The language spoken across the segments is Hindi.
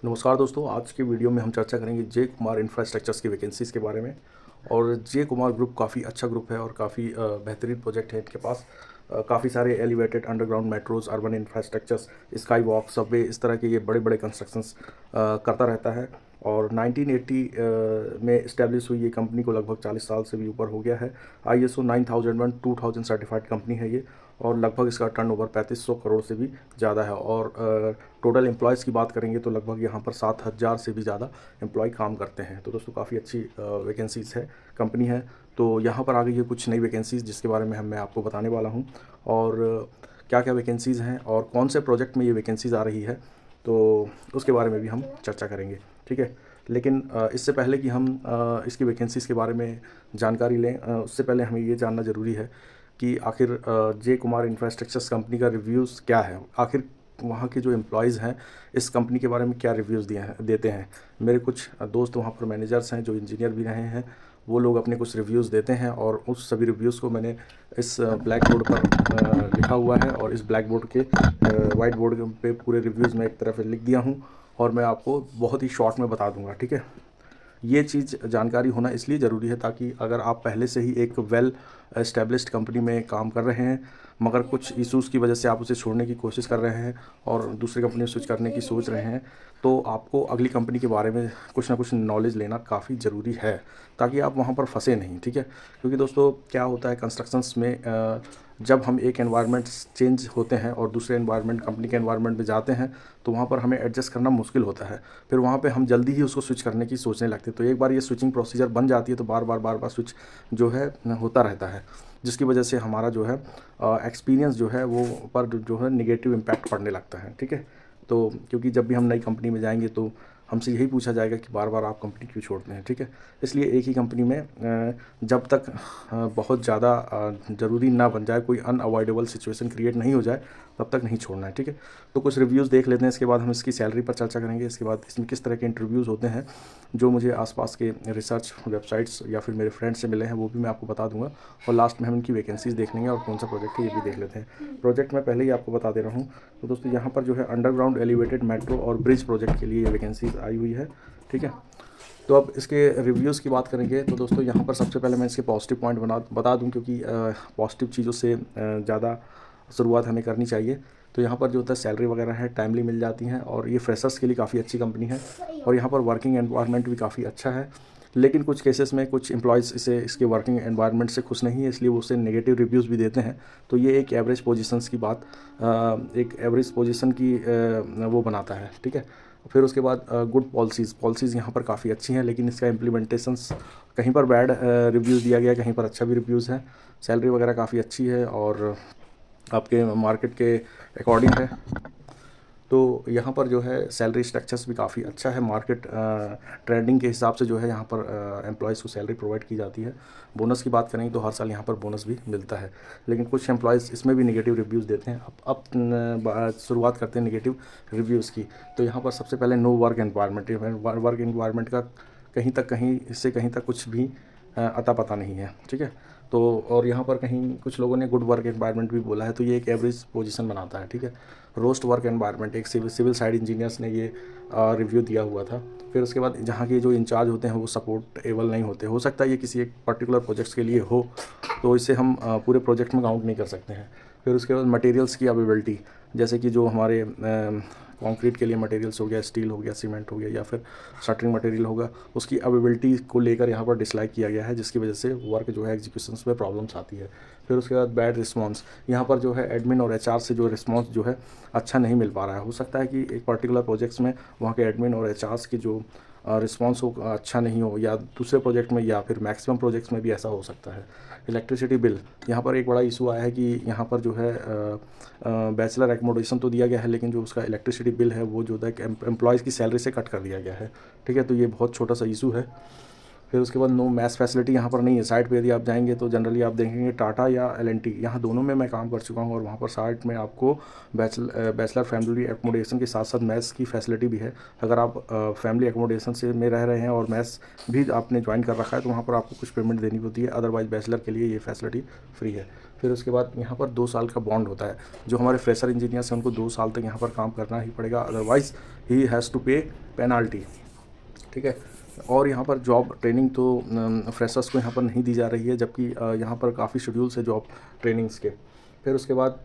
नमस्कार दोस्तों, आज की वीडियो में हम चर्चा करेंगे जे कुमार इंफ्रास्ट्रक्चर्स की वैकेंसीज़ के बारे में। और जे कुमार ग्रुप काफ़ी अच्छा ग्रुप है और काफ़ी बेहतरीन प्रोजेक्ट है इनके पास। काफ़ी सारे elevated underground metros, urban infrastructures, sky walk, Subway, इस तरह के ये बड़े बड़े कंस्ट्रक्शंस करता रहता है। और 1980 में इस्टेब्लिश हुई ये कंपनी को लगभग 40 साल से भी ऊपर हो गया है। ISO 9001 2000 सर्टिफाइड कंपनी है ये। और लगभग इसका टर्नओवर 3500 करोड़ से भी ज़्यादा है। और टोटल एम्प्लॉयज़ की बात करेंगे तो लगभग यहाँ पर 7000 से भी ज़्यादा एम्प्लॉय काम करते हैं। तो दोस्तों काफ़ी अच्छी वैकेंसीज़ है, कंपनी है। तो यहाँ पर आ गई है कुछ नई वैकेंसीज़ जिसके बारे में मैं आपको बताने वाला हूँ। और क्या क्या वैकेंसीज़ हैं और कौन से प्रोजेक्ट में ये वैकेंसीज़ आ रही है, तो उसके बारे में भी हम चर्चा करेंगे। ठीक है, लेकिन इससे पहले कि हम इसकी वैकेंसीज़ के बारे में जानकारी लें, उससे पहले हमें ये जानना ज़रूरी है कि आखिर जे कुमार इंफ्रास्ट्रक्चर्स कंपनी का रिव्यूज़ क्या है। आखिर वहाँ के जो एम्प्लॉयज़ हैं इस कंपनी के बारे में क्या रिव्यूज़ देते हैं। मेरे कुछ दोस्त वहाँ पर मैनेजर्स हैं जो इंजीनियर भी रहे हैं, वो लोग अपने कुछ रिव्यूज़ देते हैं और उस सभी रिव्यूज़ को मैंने इस ब्लैक बोर्ड पर लिखा हुआ है। और इस ब्लैक बोर्ड के वाइट बोर्ड पे पूरे रिव्यूज़ मैं एक तरफ लिख दिया हूँ और मैं आपको बहुत ही शॉर्ट में बता दूंगा। ठीक है, ये चीज़ जानकारी होना इसलिए ज़रूरी है ताकि अगर आप पहले से ही एक वेल एस्टेब्लिश्ड कंपनी में काम कर रहे हैं मगर कुछ इश्यूज़ की वजह से आप उसे छोड़ने की कोशिश कर रहे हैं और दूसरी कंपनी में स्विच करने की सोच रहे हैं, तो आपको अगली कंपनी के बारे में कुछ ना कुछ नॉलेज लेना काफ़ी ज़रूरी है ताकि आप वहाँ पर फंसे नहीं। ठीक है, क्योंकि दोस्तों क्या होता है कंस्ट्रक्शंस में, जब हम एक एनवायरनमेंट चेंज होते हैं और दूसरे एनवायरनमेंट कंपनी के एनवायरनमेंट में जाते हैं तो वहाँ पर हमें एडजस्ट करना मुश्किल होता है। फिर वहाँ पे हम जल्दी ही उसको स्विच करने की सोचने लगते हैं। तो एक बार ये स्विचिंग प्रोसीजर बन जाती है तो बार बार स्विच जो है होता रहता है, जिसकी वजह से हमारा जो है एक्सपीरियंस जो है वो पर जो है निगेटिव इम्पैक्ट पड़ने लगता है। ठीक है, तो क्योंकि जब भी हम नई कंपनी में जाएंगे तो हमसे यही पूछा जाएगा कि बार बार आप कंपनी क्यों छोड़ते हैं। ठीक है, इसलिए एक ही कंपनी में जब तक बहुत ज़्यादा ज़रूरी ना बन जाए, कोई अनअवॉइडेबल सिचुएशन क्रिएट नहीं हो जाए, तब तक नहीं छोड़ना है। ठीक है, तो कुछ रिव्यूज़ देख लेते हैं, इसके बाद हम इसकी सैलरी पर चर्चा करेंगे, इसके बाद इसमें किस तरह के इंटरव्यूज़ होते हैं जो मुझे आसपास के रिसर्च वेबसाइट्स या फिर मेरे फ्रेंड्स से मिले हैं वो भी मैं आपको बता दूंगा। और लास्ट में हम इनकी वैकेंसीज़ देख लेंगे और कौन सा प्रोजेक्ट है ये भी देख लेते हैं। प्रोजेक्ट मैं पहले ही आपको बता दे रहा हूँ। तो दोस्तों यहाँ पर जो है अंडरग्राउंड एलिवेटेड मेट्रो और ब्रिज प्रोजेक्ट के लिए ये वैकेंसीज़ आई हुई है। ठीक है, तो अब इसके रिव्यूज़ की बात करेंगे तो दोस्तों यहाँ पर सबसे पहले मैं इसके पॉजिटिव पॉइंट बता दूं, क्योंकि पॉजिटिव चीज़ों से ज़्यादा शुरुआत हमें करनी चाहिए। तो यहाँ पर जो होता है सैलरी वगैरह है टाइमली मिल जाती हैं और ये फ्रेशर्स के लिए काफ़ी अच्छी कंपनी है। और यहाँ पर वर्किंग एनवायरनमेंट भी काफ़ी अच्छा है, लेकिन कुछ केसेस में कुछ एम्प्लॉयज़ इसके वर्किंग एनवायरनमेंट से खुश नहीं है, इसलिए वो उससे नेगेटिव रिव्यूज़ भी देते हैं। तो ये एक एवरेज पोजीशंस की बात, एक एवरेज पोजीशन की वो बनाता है। ठीक है, फिर उसके बाद गुड पॉलिसीज़ यहाँ पर काफ़ी अच्छी हैं, लेकिन इसका इम्प्लीमेंटेशंस कहीं पर बैड रिव्यूज़ दिया गया, कहीं पर अच्छा भी रिव्यूज़ है। सैलरी वगैरह काफ़ी अच्छी है और आपके मार्केट के अकॉर्डिंग है। तो यहाँ पर जो है सैलरी स्ट्रक्चर्स भी काफ़ी अच्छा है, मार्केट ट्रेंडिंग के हिसाब से जो है यहाँ पर एम्प्लॉयज़ को सैलरी प्रोवाइड की जाती है। बोनस की बात करेंगे तो हर साल यहाँ पर बोनस भी मिलता है, लेकिन कुछ एम्प्लॉयज़ इसमें भी नेगेटिव रिव्यूज़ देते हैं। अब शुरुआत करते हैं नेगेटिव रिव्यूज़ की। तो यहाँ पर सबसे पहले नो वर्क एनवायरनमेंट का कहीं इससे कहीं तक कुछ भी अता पता नहीं है। ठीक है, तो और यहाँ पर कहीं कुछ लोगों ने गुड वर्क एनवायरनमेंट भी बोला है, तो ये एक एवरेज पोजीशन बनाता है। ठीक है, रोस्ट वर्क एनवायरनमेंट एक सिविल साइड इंजीनियर्स ने ये रिव्यू दिया हुआ था। फिर उसके बाद जहाँ के जो इंचार्ज होते हैं वो सपोर्टेबल नहीं होते, हो सकता है ये किसी एक पर्टिकुलर प्रोजेक्ट्स के लिए हो, तो इसे हम पूरे प्रोजेक्ट में काउंट नहीं कर सकते हैं। फिर उसके बाद मटेरियल्स की अवेलेबिलिटी, जैसे कि जो हमारे कंक्रीट के लिए मटेरियल्स हो गया, स्टील हो गया, सीमेंट हो गया या फिर शटरिंग मटेरियल होगा, उसकी अवेलेबिलिटी को लेकर यहाँ पर डिसलाइक किया गया है, जिसकी वजह से वर्क जो है एग्जीक्यूशंस में प्रॉब्लम्स आती है। फिर उसके बाद बैड रिस्पांस, यहाँ पर जो है एडमिन और एचआर से जो रिस्पांस जो है अच्छा नहीं मिल पा रहा है। हो सकता है कि एक पर्टिकुलर प्रोजेक्ट्स में वहाँ के एडमिन और एचआर की जो रिस्पांस हो अच्छा नहीं हो, या दूसरे प्रोजेक्ट में या फिर मैक्सिमम प्रोजेक्ट्स में भी ऐसा हो सकता है। इलेक्ट्रिसिटी बिल, यहाँ पर एक बड़ा इशू आया है कि यहाँ पर जो है बैचलर एकोमोडेशन तो दिया गया है, लेकिन जो उसका इलेक्ट्रिसिटी बिल है वो जो है एम्प्लॉयज़ की सैलरी से कट कर दिया गया है। ठीक है, तो ये बहुत छोटा सा इशू है। फिर उसके बाद नो मैथ फैसिलिटी यहाँ पर नहीं है। साइट पे यदि आप जाएंगे तो जनरली आप देखेंगे टाटा या एल&टी, यहाँ दोनों में मैं काम कर चुका हूँ और वहाँ पर साइट में आपको बैचलर फैमिली एकोमोडेशन के साथ साथ मैथ्स की फैसिलिटी भी है। अगर आप फैमिली एकोमोडेशन से में रह रहे हैं और मैथ्स भी आपने ज्वाइन कर रखा है तो वहाँ पर आपको कुछ पेमेंट देनी होती है, अदरवाइज बैचलर के लिए ये फैसिलिटी फ्री है। फिर उसके बाद यहाँ पर 2 साल का बॉन्ड होता है। जो हमारे फ्रेशर इंजीनियर्स हैं उनको 2 साल तक यहाँ पर काम करना ही पड़ेगा, अदरवाइज़ ही हैज़ टू पे पेनाल्टी, ठीक है। और यहाँ पर जॉब ट्रेनिंग तो फ्रेशर्स को यहाँ पर नहीं दी जा रही है, जबकि यहाँ पर काफ़ी शेड्यूल्स है जॉब ट्रेनिंग्स के। फिर उसके बाद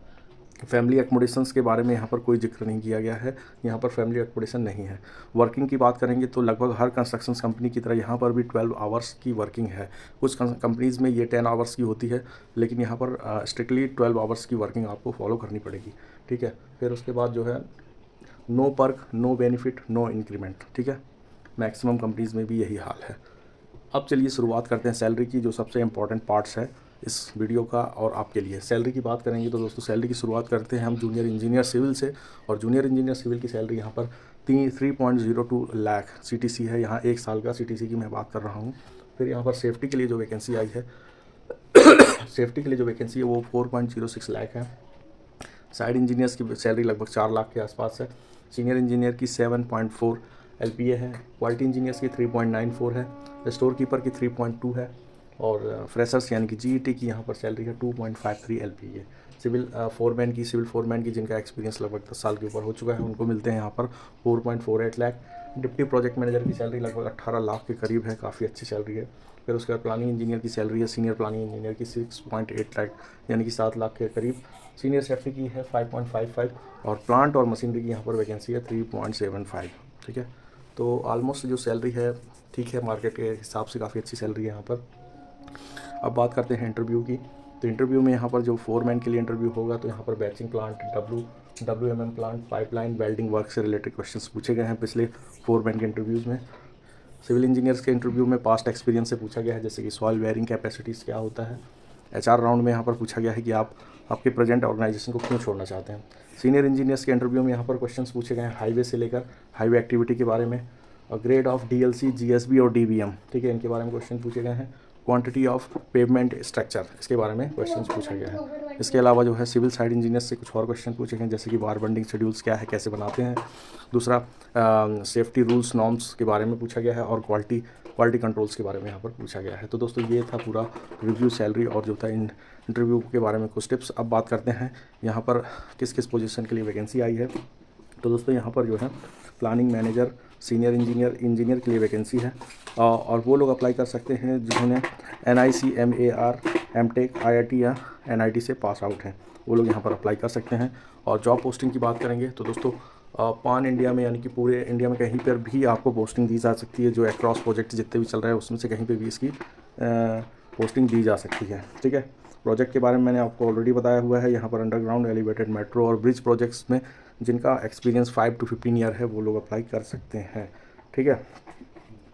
फैमिली एकोमोडेशंस के बारे में यहाँ पर कोई जिक्र नहीं किया गया है, यहाँ पर फैमिली एकोमोडेशन नहीं है। वर्किंग की बात करेंगे तो लगभग हर कंस्ट्रक्शन कंपनी की तरह यहाँ पर भी 12 आवर्स की वर्किंग है। कुछ कंपनीज़ में ये 10 आवर्स की होती है, लेकिन यहाँ पर स्ट्रिक्टली 12 आवर्स की वर्किंग आपको फॉलो करनी पड़ेगी, ठीक है। फिर उसके बाद जो है no perk, no benefit, no increment, ठीक है। मैक्सिमम कंपनीज़ में भी यही हाल है। अब चलिए शुरुआत करते हैं सैलरी की, जो सबसे इम्पॉर्टेंट पार्ट्स है इस वीडियो का और आपके लिए। सैलरी की बात करेंगे तो दोस्तों सैलरी की शुरुआत करते हैं हम जूनियर इंजीनियर सिविल से, और जूनियर इंजीनियर सिविल की सैलरी यहाँ पर 3.02 लाख CTC है। यहाँ 1 साल का CTC की मैं बात कर रहा हूँ। फिर यहाँ पर सेफ्टी के लिए जो वैकेंसी आई है सेफ्टी के लिए जो वैकेंसी है वो 4.06 लाख है। साइड इंजीनियर्स की सैलरी लगभग 4 लाख के आसपास है। सीनियर इंजीनियर की 7.4 LPA है। क्वालिटी इंजीनियर्स की 3.94 है। स्टोर कीपर की 3.2 है। और फ्रेशर्स यानी कि GET की यहाँ पर सैलरी है 2.53 LPA। सिविल फोरमैन की जिनका एक्सपीरियंस लगभग 10 साल के ऊपर हो चुका है उनको मिलते हैं यहाँ पर 4.48 लाख। डिप्टी प्रोजेक्ट मैनेजर की सैलरी लगभग 18 लाख के करीब है, काफ़ी अच्छी सैलरी है। फिर उसके बाद प्लानिंग इंजीनियर की सैलरी है, सीनियर प्लानिंग इंजीनियर की 6.8 लाख यानी कि 7 लाख के करीब। सीनियर सेफ्टी की है 5.55 और प्लांट और मशीनरी की यहाँ पर वैकेंसी है 3.75, ठीक है। तो ऑलमोस्ट जो सैलरी है ठीक है, मार्केट के हिसाब से काफ़ी अच्छी सैलरी है यहाँ पर। अब बात करते हैं इंटरव्यू की। तो इंटरव्यू में यहाँ पर जो फोरमैन के लिए इंटरव्यू होगा तो यहाँ पर batching plant, WMM plant, pipeline, welding work से रिलेटेड क्वेश्चंस पूछे गए हैं पिछले फोरमैन के इंटरव्यूज़ में। सिविल इंजीनियर्स के इंटरव्यू में पास्ट एक्सपीरियंस से पूछा गया है, जैसे कि सॉइल वेयरिंग कैपेसिटीज़ क्या होता है। HR राउंड में यहाँ पर पूछा गया है कि आप आपके प्रेजेंट ऑर्गेनाइजेशन को क्यों छोड़ना चाहते हैं। सीनियर इंजीनियर्स के इंटरव्यू में यहाँ पर क्वेश्चंस पूछे गए हैं हाईवे से लेकर हाईवे एक्टिविटी के बारे में, और ग्रेड ऑफ DLC, GSB और DBM, ठीक है, इनके बारे में क्वेश्चन पूछे गए हैं। क्वांटिटी ऑफ पेवमेंट स्ट्रक्चर, इसके बारे में क्वेश्चंस पूछा गया है। इसके अलावा जो है सिविल साइड इंजीनियर से कुछ और क्वेश्चन पूछे गए हैं, जैसे कि वार बंडिंग शेड्यूल्स क्या है, कैसे बनाते हैं। दूसरा सेफ्टी रूल्स नॉर्म्स के बारे में पूछा गया है, और क्वालिटी कंट्रोल्स के बारे में यहाँ पर पूछा गया है। तो दोस्तों ये था पूरा रिव्यू सैलरी और जो था इंटरव्यू के बारे में कुछ टिप्स। अब बात करते हैं यहाँ पर किस किस पोजीशन के लिए वैकेंसी आई है। तो दोस्तों यहाँ पर जो है प्लानिंग मैनेजर, सीनियर इंजीनियर के लिए वैकेंसी है, और वो लोग अप्लाई कर सकते हैं जिन्होंने NIC, MAR, MTech, IIT या NIT से पास आउट हैं, वो लोग यहाँ पर अप्लाई कर सकते हैं। और जॉब पोस्टिंग की बात करेंगे तो दोस्तों पान इंडिया में यानी कि पूरे इंडिया में कहीं पर भी आपको पोस्टिंग दी जा सकती है। जो एक्रॉस प्रोजेक्ट जितने भी चल रहे हैं उसमें से कहीं पे भी इसकी पोस्टिंग दी जा सकती है, ठीक है। प्रोजेक्ट के बारे में मैंने आपको ऑलरेडी बताया हुआ है। यहाँ पर अंडरग्राउंड, एलिवेटेड, मेट्रो और ब्रिज प्रोजेक्ट्स में जिनका एक्सपीरियंस 5 to 15 ईयर है वो लोग अप्लाई कर सकते हैं, ठीक है।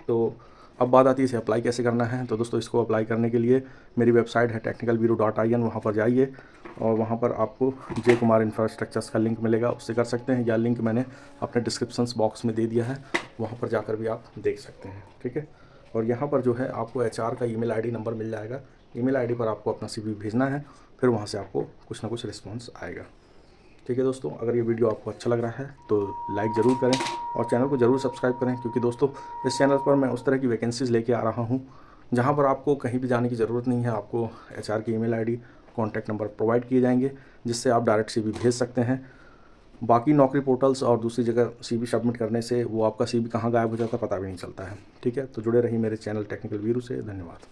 तो अब बात आती है इसे अप्लाई कैसे करना है। तो दोस्तों इसको अप्लाई करने के लिए मेरी वेबसाइट है technicalbureau.in, वहाँ पर जाइए और वहाँ पर आपको J कुमार इंफ्रास्ट्रक्चर्स का लिंक मिलेगा, उससे कर सकते हैं, या लिंक मैंने अपने डिस्क्रिप्शंस बॉक्स में दे दिया है, वहाँ पर जाकर भी आप देख सकते हैं, ठीक है। और यहाँ पर जो है आपको HR का email ID नंबर मिल जाएगा। email ID पर आपको अपना CV भेजना है, फिर वहाँ से आपको कुछ ना कुछ रिस्पॉन्स आएगा, ठीक है। दोस्तों अगर ये वीडियो आपको अच्छा लग रहा है तो लाइक ज़रूर करें और चैनल को ज़रूर सब्सक्राइब करें, क्योंकि दोस्तों इस चैनल पर मैं उस तरह की वैकेंसीज़ लेके आ रहा हूँ जहाँ पर आपको कहीं भी जाने की ज़रूरत नहीं है। आपको HR की email ID, contact number provide किए जाएंगे, जिससे आप डायरेक्ट CV भेज सकते हैं। बाकी नौकरी पोर्टल्स और दूसरी जगह CV सबमिट करने से वो आपका CV कहाँ गायब हो जाता है पता भी नहीं चलता है, ठीक है। तो जुड़े रहिए मेरे चैनल टेक्निकल वीरू से। धन्यवाद।